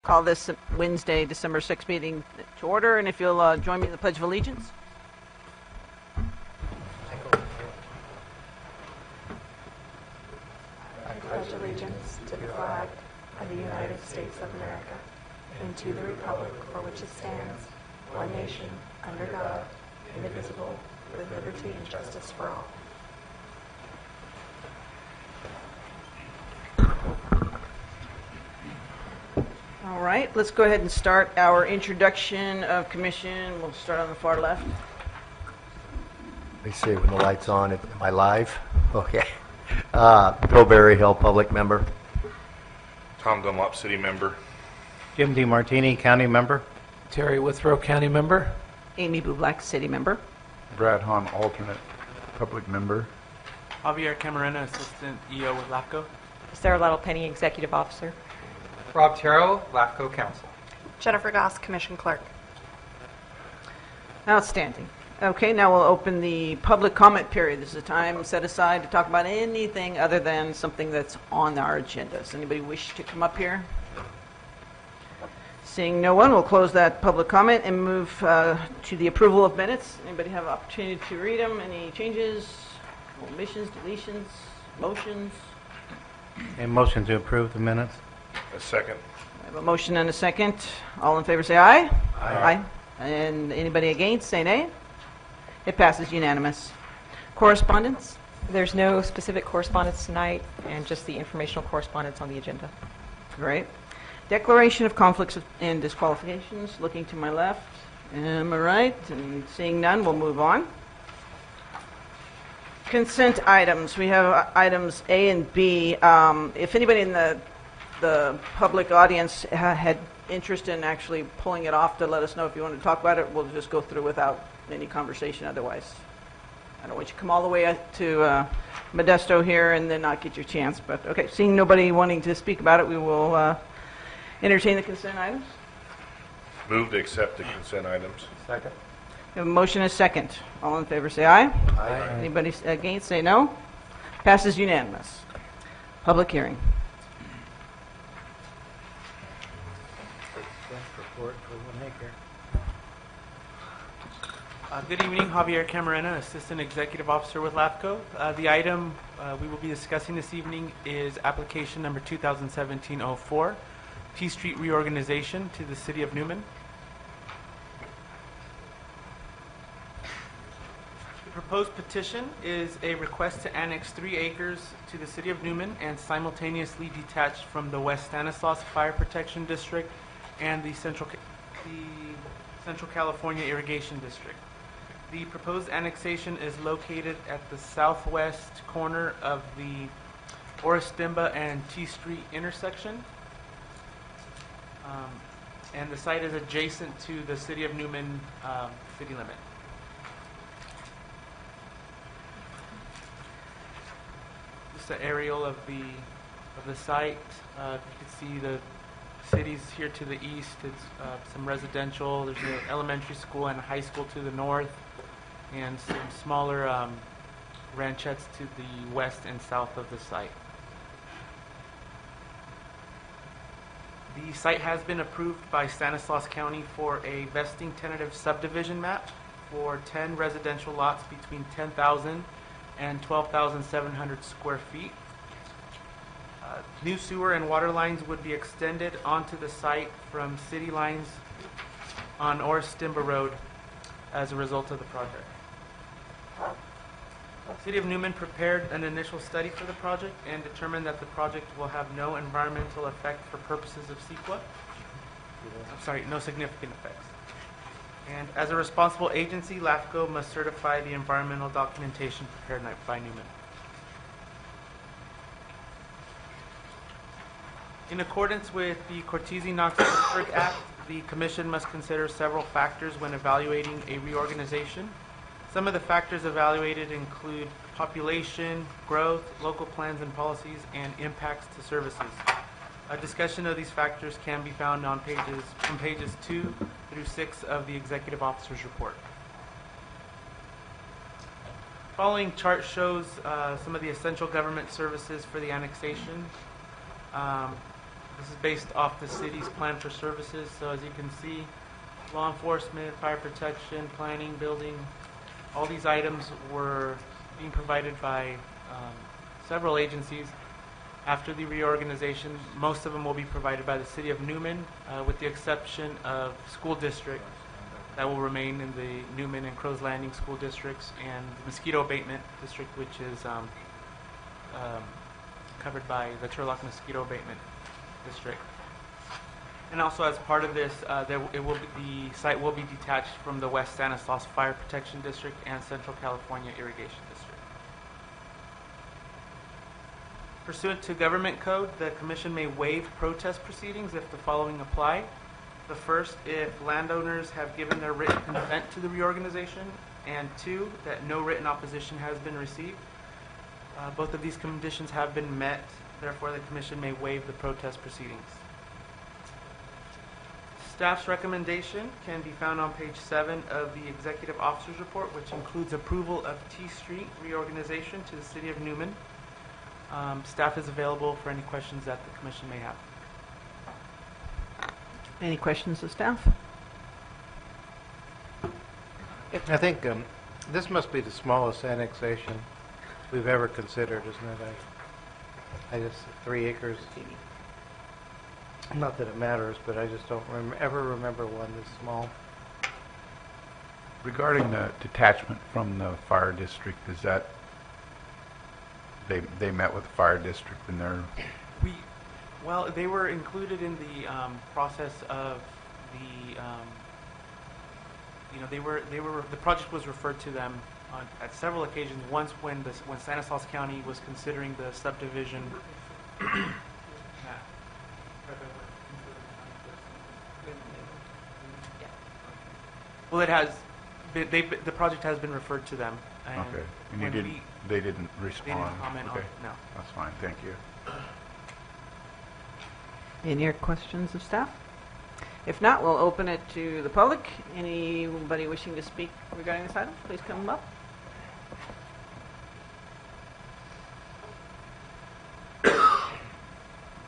Call this Wednesday, December 6th meeting to order, and if you'll join me in the Pledge of Allegiance. I pledge allegiance to the flag of the United States of America and to the republic for which it stands, one nation, under God, indivisible, with liberty and justice for all. All right, let's go ahead and start our introduction of commission. We'll start on the far left. Let me see when the light's on. Am I live? Okay. Bill Berryhill, public member. Tom Dunlop, city member. Jim DeMartini, county member. Terry Withrow, county member. Amy Bublak, city member. Brad Hahn, alternate public member. Javier Camarena, assistant EO with LAFCO. Sarah Little Penny, executive officer. Rob Terrell, LAFCO counsel. Jennifer Goss, commission clerk. Outstanding. Okay, now we'll open the public comment period. This is a time set aside to talk about anything other than something that's on our agenda. Does anybody wish to come up here? Seeing no one, we'll close that public comment and move to the approval of minutes. Anybody have an opportunity to read them? Any changes, omissions, deletions, motions? A motion to approve the minutes. A second. I have a motion and a second. All in favor say aye. Aye. And anybody against say nay. It passes unanimous. Correspondence? There's no specific correspondence tonight, and just the informational correspondence on the agenda. Great. Declaration of conflicts and disqualifications. Looking to my left. Am I right? And seeing none, we'll move on. Consent items. We have items A and B. If anybody in the public audience had interest in actually pulling it off, to let us know if you want to talk about it. We'll just go through without any conversation otherwise. I don't want you to come all the way to Modesto here and then not get your chance. But okay, seeing nobody wanting to speak about it, we will entertain the consent items. Move to accept the consent items. Second. We have a motion and a second. All in favor say aye. Aye. Anybody against say no. Passes unanimous. Public hearing. Good evening, Javier Camarena, assistant executive officer with LAFCO. The item we will be discussing this evening is application number 2017-04, T Street reorganization to the city of Newman. The proposed petition is a request to annex 3 acres to the city of Newman and simultaneously detached from the West Stanislaus Fire Protection District and the Central California Irrigation District. The proposed annexation is located at the southwest corner of the Oristimba and T Street intersection. And the site is adjacent to the city of Newman city limit. Just an aerial of the site. You can see the cities here to the east. It's some residential. There's an elementary school and a high school to the north, and some smaller ranchettes to the west and south of the site. The site has been approved by Stanislaus County for a vesting tentative subdivision map for 10 residential lots between 10,000 and 12,700 square feet. New sewer and water lines would be extended onto the site from city lines on Oristimba Road as a result of the project. The City of Newman prepared an initial study for the project and determined that the project will have no environmental effect for purposes of CEQA. No significant effects. And as a responsible agency, LAFCO must certify the environmental documentation prepared by Newman. In accordance with the Cortese-Knox-Pittsburgh Act, the Commission must consider several factors when evaluating a reorganization. Some of the factors evaluated include population, growth, local plans and policies, and impacts to services. A discussion of these factors can be found on pages 2 through 6 of the Executive Officer's Report. Following chart shows some of the essential government services for the annexation. This is based off the city's plan for services. So as you can see, law enforcement, fire protection, planning, building, all these items were being provided by several agencies. After the reorganization, most of them will be provided by the city of Newman, with the exception of school district. That will remain in the Newman and Crows Landing school districts, and the mosquito abatement district, which is covered by the Turlock Mosquito Abatement District. And also, as part of this, the site will be detached from the West Stanislaus Fire Protection District and Central California Irrigation District. Pursuant to Government Code, the Commission may waive protest proceedings if the following apply. The first, if landowners have given their written consent to the reorganization, and two, that no written opposition has been received. Both of these conditions have been met, therefore the Commission may waive the protest proceedings. Staff's recommendation can be found on page 7 of the Executive Officer's Report, which includes approval of T Street reorganization to the City of Newman. Staff is available for any questions that the Commission may have. Any questions of staff? I think this must be the smallest annexation we've ever considered, isn't it? I just, 3 acres. Not that it matters, but I just don't ever remember one this small. Regarding the detachment from the fire district, is that they met with the fire district and they're... Well, they were included in the process of the, the project was referred to them at several occasions. Once when Stanislaus County was considering the subdivision. Well, it has. The project has been referred to them. And Okay. And when they didn't respond? They didn't comment on Okay. it, no. That's fine, thank you. Any other questions of staff? If not, we'll open it to the public. Anybody wishing to speak regarding this item, please come up.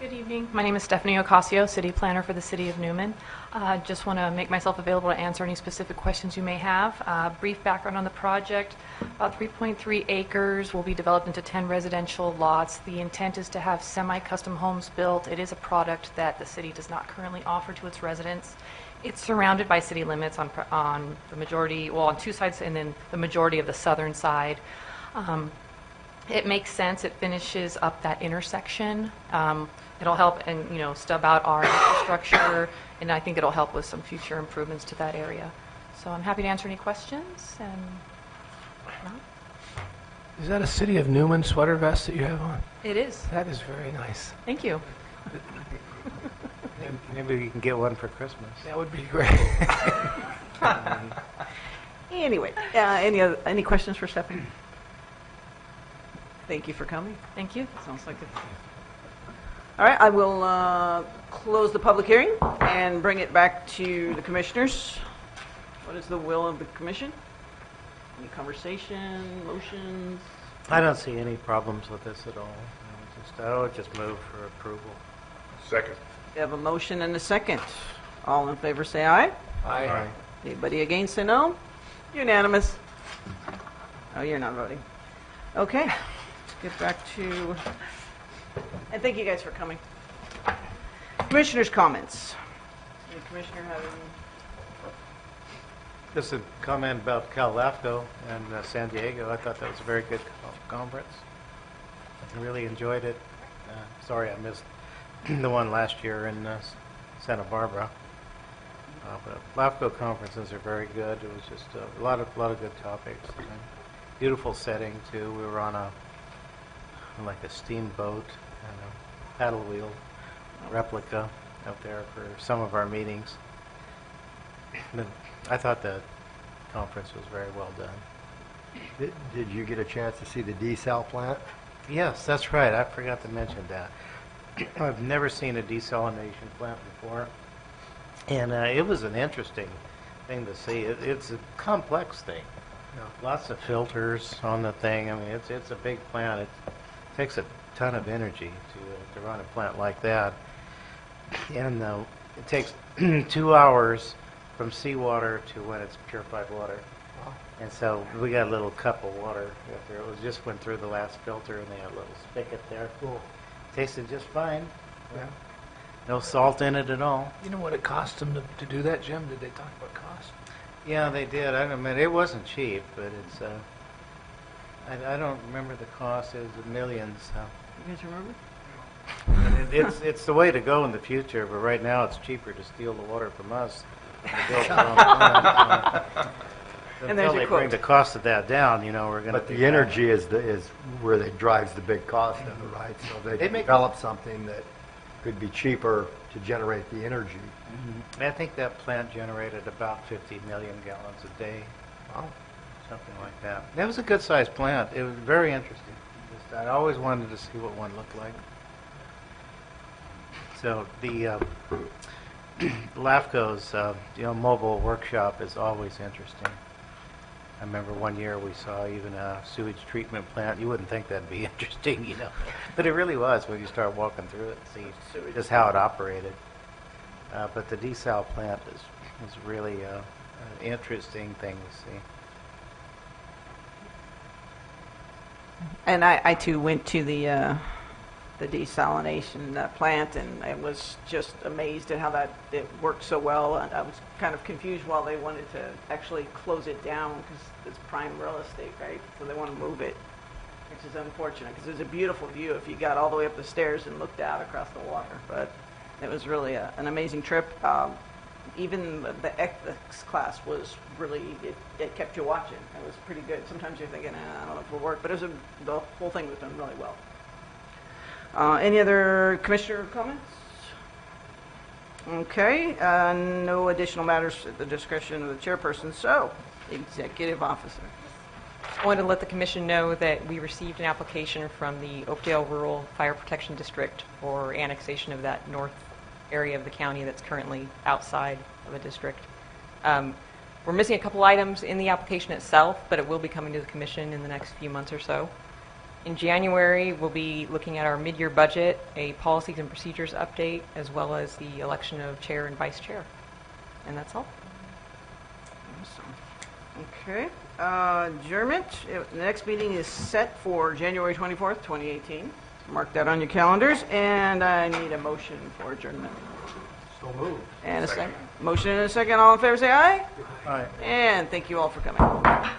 Good evening. My name is Stephanie Ocasio, City Planner for the City of Newman. Just want to make myself available to answer any specific questions you may have. Brief background on the project. About 3.3 acres will be developed into 10 residential lots. The intent is to have semi-custom homes built. It is a product that the city does not currently offer to its residents. It's surrounded by city limits on the majority, well, on 2 sides, and then the majority of the southern side. It makes sense. It finishes up that intersection. It'll help and stub out our infrastructure, and I think it'll help with some future improvements to that area. So I'm happy to answer any questions. And Is that a City of Newman sweater vest that you have on? it is. That is very nice. Thank you. Maybe we can get one for Christmas. That would be great. Anyway, any questions for Stephanie? Thank you for coming. Thank you. Sounds like it. All right, I will close the public hearing and bring it back to the commissioners. What is the will of the commission? Any conversation, motions? I don't see any problems with this at all. I would just move for approval. Second. We have a motion and a second. All in favor say aye. Aye. Anybody against say no? Unanimous. Oh, you're not voting. Okay, let's get back to, and thank you guys for coming. Commissioners' comments. Any commissioner have any? Just a comment about Cal LAFCO and San Diego. I thought that was a very good conference. I really enjoyed it. Sorry I missed the one last year in Santa Barbara. But LAFCO conferences are very good. It was just a lot of good topics. And beautiful setting too. We were on like a steamboat and a paddle wheel replica out there for some of our meetings. But I thought the conference was very well done. Did you get a chance to see the desal plant? Yes, that's right. I forgot to mention that. I've never seen a desalination plant before, and it was an interesting thing to see. It's a complex thing. Lots of filters on the thing. I mean, it's a big plant. It takes a ton of energy to run a plant like that. And it takes 2 hours from seawater to when it's purified water. And so we got a little cup of water out there. It was just went through the last filter, and they had a little spigot there. Cool. Tasted just fine. Yeah. No salt in it at all. You know what it cost them to do that, Jim? Did they talk about cost? Yeah, they did. I mean, it wasn't cheap, but it's. I don't remember the cost. It was millions. So. You guys remember? It's the way to go in the future, but right now it's cheaper to steal the water from us than to build our own plant. And there's Until your they bring quote. the cost of that down, we're going to. But the energy is where it drives the big cost of it, right? So they They make- develop something that could be cheaper to generate the energy. I think that plant generated about 50 million gallons a day. Wow. Something like that. That was a good-sized plant. It was very interesting. I always wanted to see what one looked like. So the LAFCO's mobile workshop is always interesting. I remember one year we saw even a sewage treatment plant. You wouldn't think that'd be interesting, but it really was when you start walking through it and see just how it operated. But the desal plant is really an interesting thing to see. And I too went to the desalination plant, and I was just amazed at how it worked so well. And I was kind of confused while they wanted to actually close it down because it's prime real estate, right? So they want to move it, which is unfortunate because it was a beautiful view if you got all the way up the stairs and looked out across the water. But it was really an amazing trip. Even the ethics class was really, it kept you watching. It was pretty good. Sometimes you're thinking, I don't know if it'll work, but the whole thing was done really well. Any other commissioner comments? Okay, no additional matters at the discretion of the chairperson, so executive officer. I wanted to let the commission know that we received an application from the Oakdale Rural Fire Protection District for annexation of that north area of the county that's currently outside of the district. We're missing a couple items in the application itself, but it will be coming to the commission in the next few months or so. In January, we'll be looking at our mid-year budget, a policies and procedures update, as well as the election of chair and vice chair. And that's all. Okay, adjournment. The next meeting is set for January 24th, 2018. Mark that on your calendars, and I need a motion for adjournment. So moved. And a second. Motion and a second. All in favor, say aye. All right. And thank you all for coming.